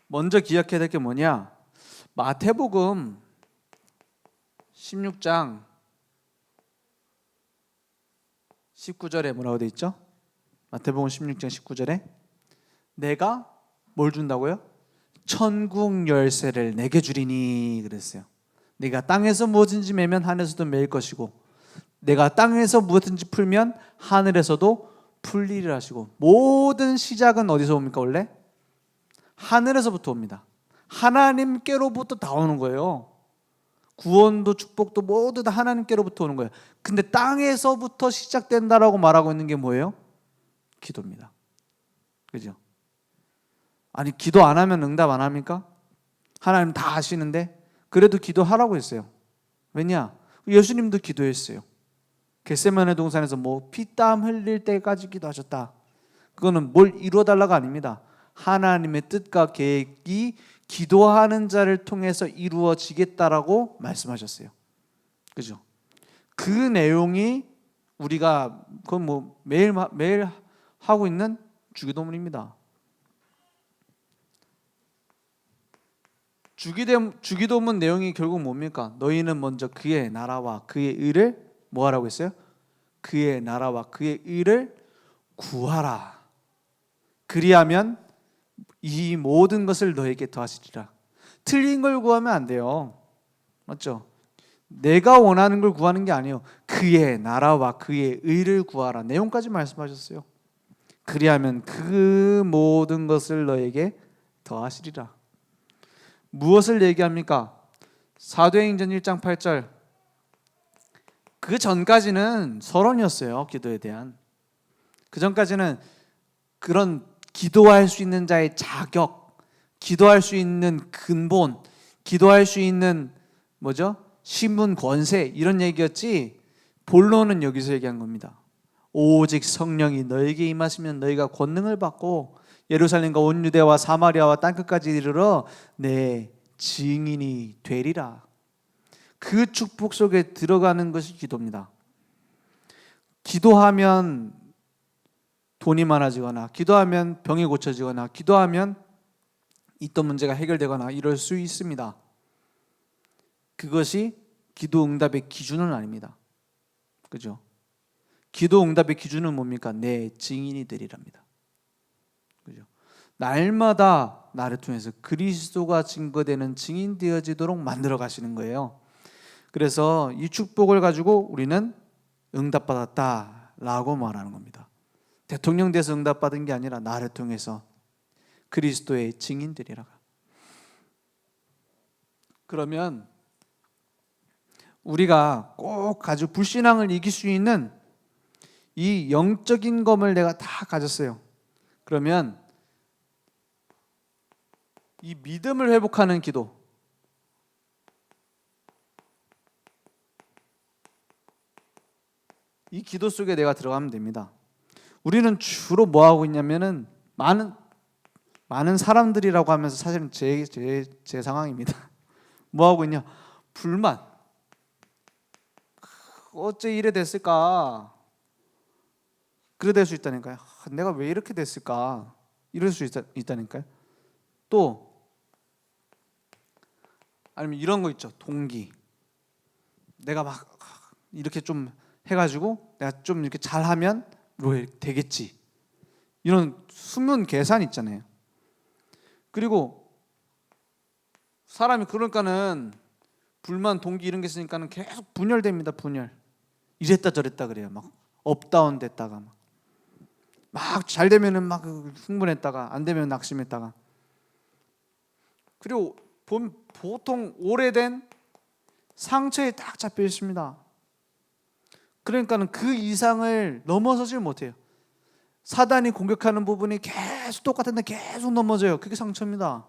먼저 기억해야 될 게 뭐냐? 마태복음 16장 19절에 뭐라고 돼 있죠? 마태복음 16장 19절에 내가 뭘 준다고요? 천국 열쇠를 내게 주리니 그랬어요. 내가 땅에서 무엇인지 매면 하늘에서도 매일 것이고 내가 땅에서 무엇인지 풀면 하늘에서도 풀리리라 하시고 모든 시작은 어디서 옵니까 원래? 하늘에서부터 옵니다. 하나님께로부터 다 오는 거예요. 구원도 축복도 모두 다 하나님께로부터 오는 거예요. 근데 땅에서부터 시작된다라고 말하고 있는 게 뭐예요? 기도입니다. 그죠? 아니 기도 안 하면 응답 안 합니까? 하나님 다 아시는데 그래도 기도하라고 했어요. 왜냐? 예수님도 기도했어요. 겟세마네 동산에서 뭐 피땀 흘릴 때까지 기도하셨다. 그거는 뭘 이루어달라가 아닙니다. 하나님의 뜻과 계획이 기도하는 자를 통해서 이루어지겠다라고 말씀하셨어요. 그죠? 그 내용이 우리가 그건 뭐 매일 하고 있는 주기도문입니다. 주기도문 내용이 결국 뭡니까? 너희는 먼저 그의 나라와 그의 의를 뭐 하라고 했어요? 그의 나라와 그의 의를 구하라. 그리하면 이 모든 것을 너에게 더하시리라. 틀린 걸 구하면 안 돼요. 맞죠? 내가 원하는 걸 구하는 게 아니에요. 그의 나라와 그의 의를 구하라. 내용까지 말씀하셨어요. 그리하면 그 모든 것을 너에게 더하시리라. 무엇을 얘기합니까? 사도행전 1장 8절. 그 전까지는 서론이었어요. 기도에 대한. 그 전까지는 그런 기도할 수 있는 자의 자격, 기도할 수 있는 근본, 기도할 수 있는 뭐죠? 신분 권세 이런 얘기였지. 본론은 여기서 얘기한 겁니다. 오직 성령이 너에게 임하시면 너희가 권능을 받고 예루살렘과 온 유대와 사마리아와 땅끝까지 이르러 내 증인이 되리라. 그 축복 속에 들어가는 것이 기도입니다. 기도하면 돈이 많아지거나 기도하면 병이 고쳐지거나 기도하면 있던 문제가 해결되거나 이럴 수 있습니다. 그것이 기도 응답의 기준은 아닙니다. 그죠? 기도 응답의 기준은 뭡니까? 내 증인이 되리랍니다. 그죠? 날마다 나를 통해서 그리스도가 증거되는 증인 되어지도록 만들어 가시는 거예요. 그래서 이 축복을 가지고 우리는 응답받았다라고 말하는 겁니다. 대통령 돼서 응답받은 게 아니라 나를 통해서 그리스도의 증인들이라. 그러면 우리가 꼭 가지고 불신앙을 이길 수 있는 이 영적인 검을 내가 다 가졌어요. 그러면 이 믿음을 회복하는 기도, 이 기도 속에 내가 들어가면 됩니다. 우리는 주로 뭐 하고 있냐면은 많은 사람들이라고 하면서 사실은 제 상황입니다. 뭐 하고 있냐? 불만. 어째 이래 됐을까? 그래 될 수 있다니까요. 내가 왜 이렇게 됐을까? 이럴 수 있다니까요. 또 아니면 이런 거 있죠. 동기. 내가 막 이렇게 좀 해가지고 내가 좀 이렇게 잘하면 뭐 되겠지. 이런 숨은 계산 있잖아요. 그리고 사람이 그러니까는 불만, 동기 이런 게 있으니까는 계속 분열됩니다. 분열. 이랬다 저랬다 그래요. 막 업다운 됐다가 막 잘 되면은 막 흥분했다가 안 되면 낙심했다가. 그리고 보통 오래된 상처에 딱 잡혀 있습니다. 그러니까는 그 이상을 넘어서질 못해요. 사단이 공격하는 부분이 계속 똑같은데 계속 넘어져요. 그게 상처입니다.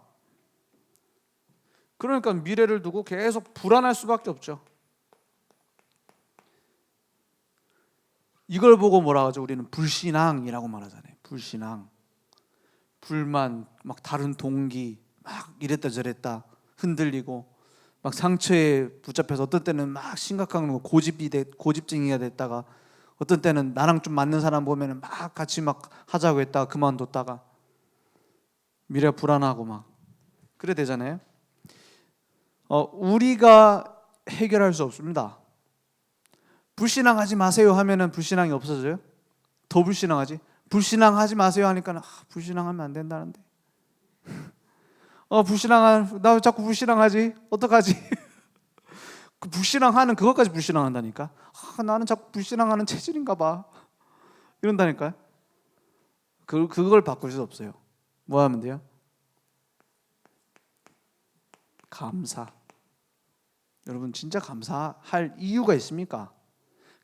그러니까 미래를 두고 계속 불안할 수밖에 없죠. 이걸 보고 뭐라 하죠? 우리는 불신앙이라고 말하잖아요. 불신앙. 불만, 막 다른 동기, 막 이랬다 저랬다 흔들리고, 막 상처에 붙잡혀서 어떤 때는 막 심각한 고집쟁이가 됐다가, 어떤 때는 나랑 좀 맞는 사람 보면은 막 같이 막 하자고 했다가 그만뒀다가 미래 불안하고 막 그래 되잖아요. 우리가 해결할 수 없습니다. 불신앙하지 마세요 하면은 불신앙이 없어져요? 더 불신앙하지? 불신앙하지 마세요 하니까 불신앙하면 안 된다는데. 나 왜 자꾸 불신앙하지? 어떡하지? 그 불신앙하는 그것까지 불신앙한다니까. 나는 자꾸 불신앙하는 체질인가 봐. 이런다니까요. 그걸 바꿀 수 없어요. 뭐 하면 돼요? 감사. 여러분 진짜 감사할 이유가 있습니까?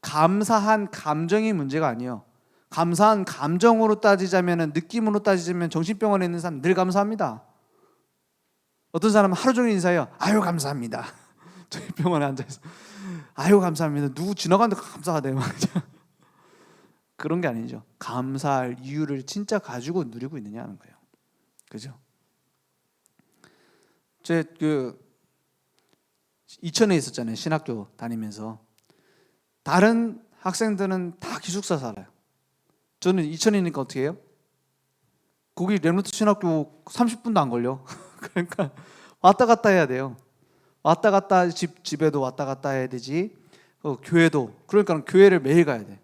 감사한 감정이 문제가 아니에요. 감사한 감정으로 따지자면, 느낌으로 따지자면 정신병원에 있는 사람 늘 감사합니다. 어떤 사람은 하루 종일 인사해요. 아유 감사합니다. 정신병원에 앉아서 아유 감사합니다. 누구 지나가는데 감사하대요. 그런 게 아니죠. 감사할 이유를 진짜 가지고 누리고 있느냐는 거예요. 그죠? 제 이천에 있었잖아요. 신학교 다니면서 다른 학생들은 다 기숙사 살아요. 저는 이천이니까 어떻게 해요? 거기 렘노트 신학교 30분도 안 걸려. 그러니까 왔다 갔다 해야 돼요. 왔다 갔다 집에도 왔다 갔다 해야 되지. 교회도, 그러니까 교회를 매일 가야 돼.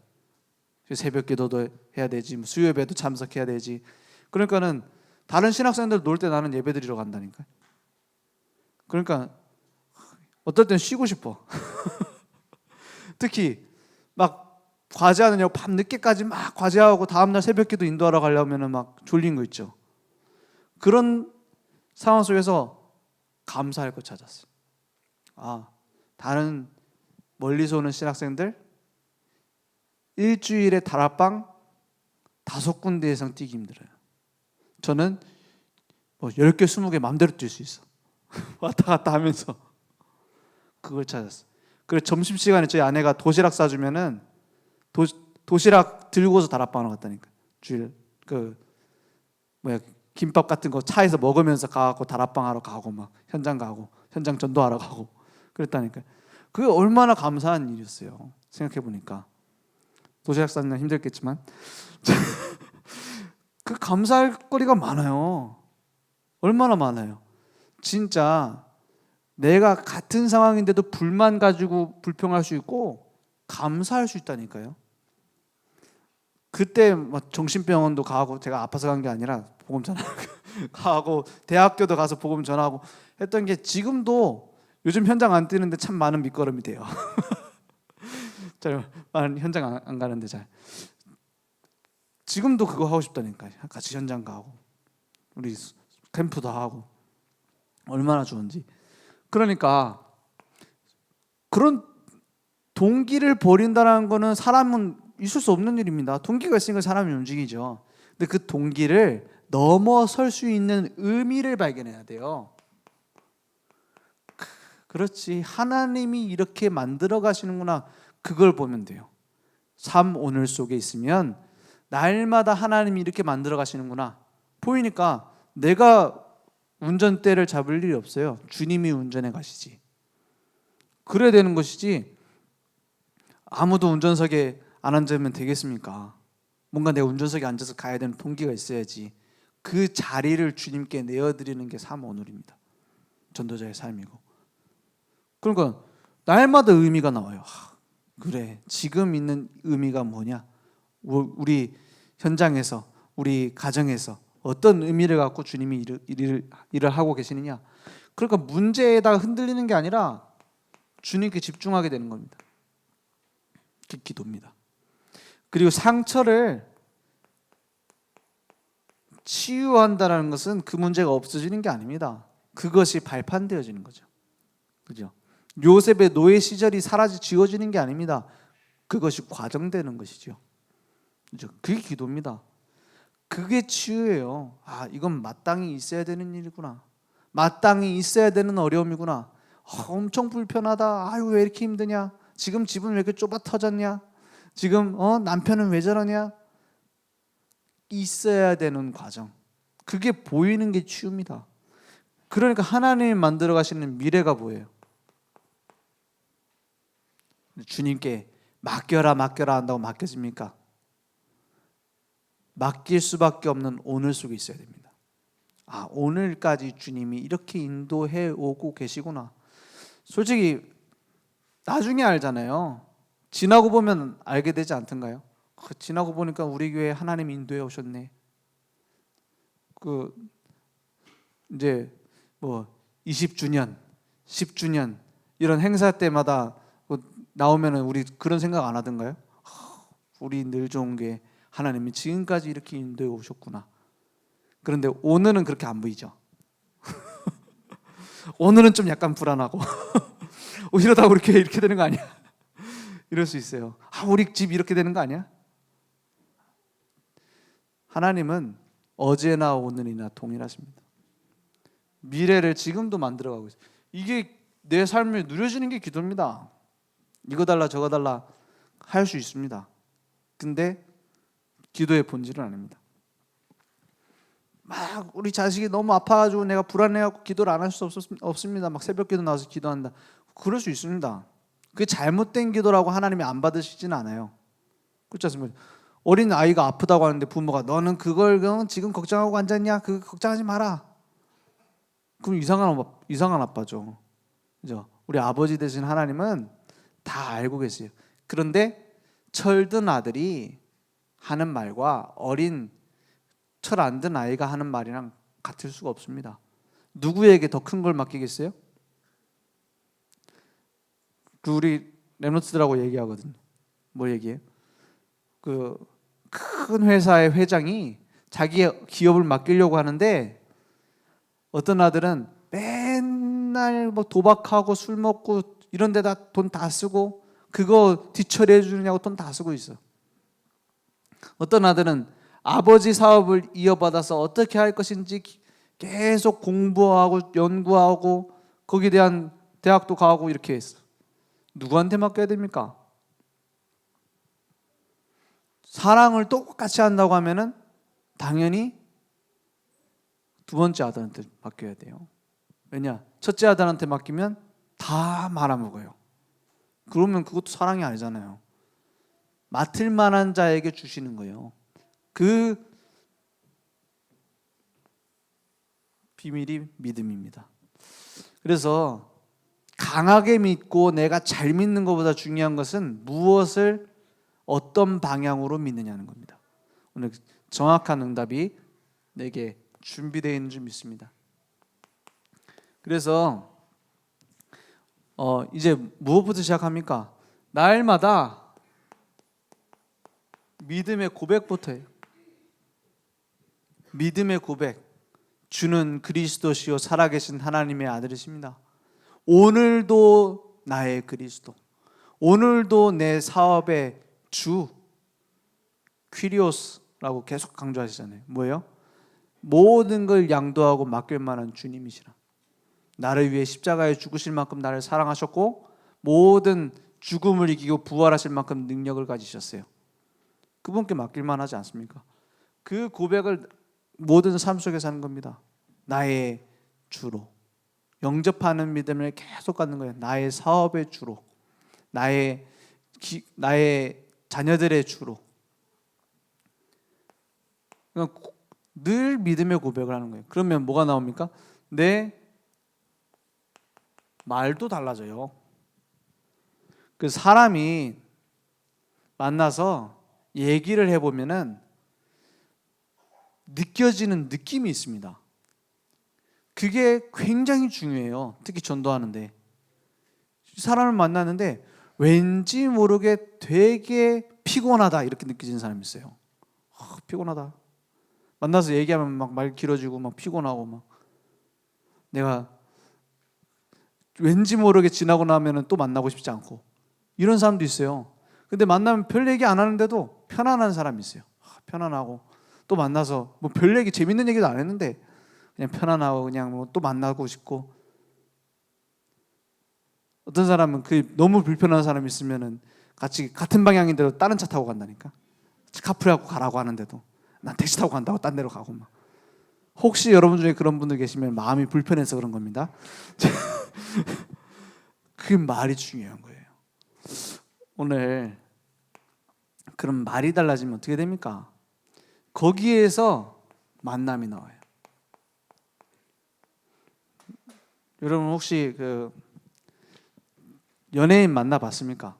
새벽 기도도 해야 되지. 수요 예배도 참석해야 되지. 그러니까는 다른 신학생들 놀 때 나는 예배 드리러 간다니까. 그러니까 어떨 땐 쉬고 싶어. 특히 막 과제하느냐고 밤 늦게까지 막 과제하고 다음날 새벽기도 인도하러 가려면 막 졸린 거 있죠. 그런 상황 속에서 감사할 거 찾았어요. 다른 멀리서 오는 신학생들 일주일에 다락방 5군데 이상 뛰기 힘들어요. 저는 10개, 20개 마음대로 뛸 수 있어. 왔다 갔다 하면서 그걸 찾았어요. 그래서 점심시간에 저희 아내가 도시락 싸주면은 도시락 들고서 다락방으로 갔다니까. 주일 김밥 같은 거 차에서 먹으면서 가고 다락방 하러 가고 막 현장 가고 현장 전도하러 가고 그랬다니까. 그게 얼마나 감사한 일이었어요. 생각해 보니까 도시락 싸는 건 힘들겠지만 그 감사할 거리가 많아요. 얼마나 많아요. 진짜 내가 같은 상황인데도 불만 가지고 불평할 수 있고 감사할 수 있다니까요. 그때 정신병원도 가고, 제가 아파서 간 게 아니라 복음 전하고 대학교도 가서 복음 전하고 했던 게 지금도 요즘 현장 안 뛰는데 참 많은 밑거름이 돼요. 잘 현장 안 가는데 잘 지금도 그거 하고 싶다니까요. 같이 현장 가고 우리 캠프도 하고 얼마나 좋은지. 그러니까 그런 동기를 버린다는 거는 사람은 있을 수 없는 일입니다. 동기가 있으니까 사람이 움직이죠. 근데 그 동기를 넘어설 수 있는 의미를 발견해야 돼요. 그렇지, 하나님이 이렇게 만들어 가시는구나, 그걸 보면 돼요. 삶 오늘 속에 있으면 날마다 하나님이 이렇게 만들어 가시는구나 보이니까 내가 운전대를 잡을 일이 없어요. 주님이 운전해 가시지. 그래야 되는 것이지 아무도 운전석에 안 앉으면 되겠습니까? 뭔가 내가 운전석에 앉아서 가야 되는 동기가 있어야지. 그 자리를 주님께 내어드리는 게 삶 오늘입니다. 전도자의 삶이고. 그러니까 날마다 의미가 나와요. 그래, 지금 있는 의미가 뭐냐? 우리 현장에서, 우리 가정에서 어떤 의미를 갖고 주님이 일을 하고 계시느냐? 그러니까 문제에다가 흔들리는 게 아니라 주님께 집중하게 되는 겁니다. 그게 기도입니다. 그리고 상처를 치유한다는 것은 그 문제가 없어지는 게 아닙니다. 그것이 발판되어지는 거죠. 그죠? 요셉의 노예 시절이 지워지는 게 아닙니다. 그것이 과정되는 것이죠. 그죠? 그게 기도입니다. 그게 치유예요. 이건 마땅히 있어야 되는 일이구나. 마땅히 있어야 되는 어려움이구나. 엄청 불편하다. 왜 이렇게 힘드냐? 지금 집은 왜 이렇게 좁아 터졌냐? 지금 남편은 왜 저러냐? 있어야 되는 과정. 그게 보이는 게 치유입니다. 그러니까 하나님이 만들어 가시는 미래가 뭐예요? 주님께 맡겨라 한다고 맡겨집니까? 맡길 수밖에 없는 오늘 속에 있어야 됩니다. 아, 오늘까지 주님이 이렇게 인도해 오고 계시구나. 솔직히 나중에 알잖아요. 지나고 보면 알게 되지 않던가요? 지나고 보니까 우리 교회 하나님 인도해 오셨네. 이제 20주년, 10주년 이런 행사 때마다 나오면은 우리 그런 생각 안 하던가요? 우리 늘 좋은 게 하나님이 지금까지 이렇게 인도해 오셨구나. 그런데 오늘은 그렇게 안 보이죠. 오늘은 좀 약간 불안하고 이러다 우리 교회 이렇게 되는 거 아니야? 이럴 수 있어요. 우리 집 이렇게 되는 거 아니야? 하나님은 어제나 오늘이나 동일하십니다. 미래를 지금도 만들어가고 있어요. 이게 내 삶을 누려주는 게 기도입니다. 이거 달라 저거 달라 할 수 있습니다. 근데 기도의 본질은 아닙니다. 막 우리 자식이 너무 아파가지고 내가 불안해갖고 기도를 안 할 수 없습니다. 막 새벽 기도 나와서 기도한다. 그럴 수 있습니다. 그게 잘못된 기도라고 하나님이 안 받으시지는 않아요. 그렇지 않습니까? 어린 아이가 아프다고 하는데 부모가 너는 그걸 지금 걱정하고 앉았냐? 그거 걱정하지 마라. 그럼 이상한 아빠죠. 그죠? 우리 아버지 되신 하나님은 다 알고 계세요. 그런데 철든 아들이 하는 말과 어린 철 안 든 아이가 하는 말이랑 같을 수가 없습니다. 누구에게 더 큰 걸 맡기겠어요? 우리 랩노트들하고 얘기하거든요. 뭐 얘기해요? 큰 회사의 회장이 자기의 기업을 맡기려고 하는데 어떤 아들은 맨날 도박하고 술 먹고 이런 데다 돈 다 쓰고 그거 뒤처리해 주느냐고 돈 다 쓰고 있어. 어떤 아들은 아버지 사업을 이어받아서 어떻게 할 것인지 계속 공부하고 연구하고 거기에 대한 대학도 가고 이렇게 했어. 누구한테 맡겨야 됩니까? 사랑을 똑같이 한다고 하면은 당연히 두 번째 아들한테 맡겨야 돼요. 왜냐? 첫째 아들한테 맡기면 다 말아먹어요. 그러면 그것도 사랑이 아니잖아요. 맡을 만한 자에게 주시는 거예요. 그 비밀이 믿음입니다. 그래서 강하게 믿고 내가 잘 믿는 것보다 중요한 것은 무엇을 어떤 방향으로 믿느냐는 겁니다. 오늘 정확한 응답이 내게 준비되어 있는 줄 믿습니다. 그래서 이제 무엇부터 시작합니까? 날마다 믿음의 고백부터 해요. 믿음의 고백. 주는 그리스도시요 살아계신 하나님의 아들이십니다. 오늘도 나의 그리스도, 오늘도 내 사업의 주, 퀴리오스라고 계속 강조하시잖아요. 뭐예요? 모든 걸 양도하고 맡길 만한 주님이시라. 나를 위해 십자가에 죽으실 만큼 나를 사랑하셨고 모든 죽음을 이기고 부활하실 만큼 능력을 가지셨어요. 그분께 맡길 만하지 않습니까? 그 고백을 모든 삶 속에서 하는 겁니다. 나의 주로 영접하는 믿음을 계속 갖는 거예요. 나의 사업의 주로, 나의 자녀들의 주로. 그러니까 늘 믿음의 고백을 하는 거예요. 그러면 뭐가 나옵니까? 내 말도 달라져요. 그 사람이 만나서 얘기를 해보면은 느껴지는 느낌이 있습니다. 그게 굉장히 중요해요. 특히 전도하는데 사람을 만나는데 왠지 모르게 되게 피곤하다 이렇게 느껴지는 사람이 있어요. 피곤하다. 만나서 얘기하면 막 말 길어지고 막 피곤하고 막 내가 왠지 모르게 지나고 나면은 또 만나고 싶지 않고 이런 사람도 있어요. 근데 만나면 별 얘기 안 하는데도 편안한 사람이 있어요. 편안하고 또 만나서 뭐 별 얘기 재밌는 얘기도 안 했는데 그냥 편안하고 그냥 뭐 또 만나고 싶고. 어떤 사람은 그 너무 불편한 사람이 있으면은 같이 같은 방향인데도 다른 차 타고 간다니까. 카풀하고 가라고 하는데도 난 택시 타고 간다고 딴 데로 가고 막. 혹시 여러분 중에 그런 분들 계시면 마음이 불편해서 그런 겁니다. 그 말이 중요한 거예요. 오늘 그런 말이 달라지면 어떻게 됩니까? 거기에서 만남이 나와요. 여러분 혹시 그 연예인 만나봤습니까?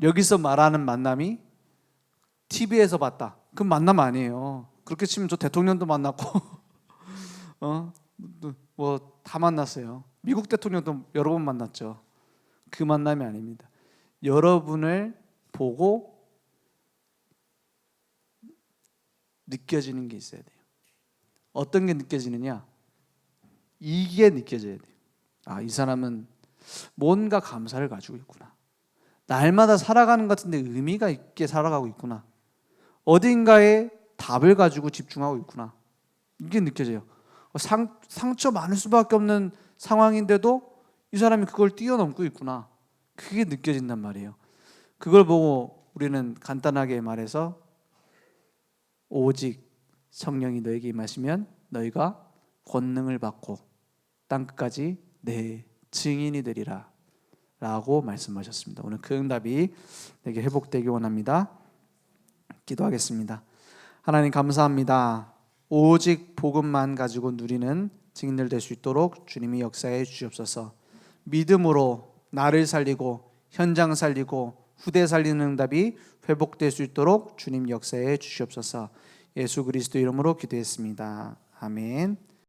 여기서 말하는 만남이 TV에서 봤다. 그건 만남 아니에요. 그렇게 치면 저 대통령도 만났고 뭐 다 만났어요. 미국 대통령도 여러 번 만났죠. 그 만남이 아닙니다. 여러분을 보고 느껴지는 게 있어야 돼요. 어떤 게 느껴지느냐? 이게 느껴져야 돼요. 아, 이 사람은 뭔가 감사를 가지고 있구나. 날마다 살아가는 것 같은데 의미가 있게 살아가고 있구나. 어딘가에 답을 가지고 집중하고 있구나. 이게 느껴져요. 상처 많을 수밖에 없는 상황인데도 이 사람이 그걸 뛰어넘고 있구나. 그게 느껴진단 말이에요. 그걸 보고 우리는 간단하게 말해서 오직 성령이 너에게 임하시면 너희가 권능을 받고 땅끝까지 내 증인이 되리라 라고 말씀하셨습니다. 오늘 그 응답이 내게 회복되기 원합니다. 기도하겠습니다. 하나님 감사합니다. 오직 복음만 가지고 누리는 증인들 될 수 있도록 주님이 역사해 주시옵소서. 믿음으로 나를 살리고 현장 살리고 후대 살리는 응답이 회복될 수 있도록 주님 역사해 주시옵소서. 예수 그리스도 이름으로 기도했습니다. 아멘.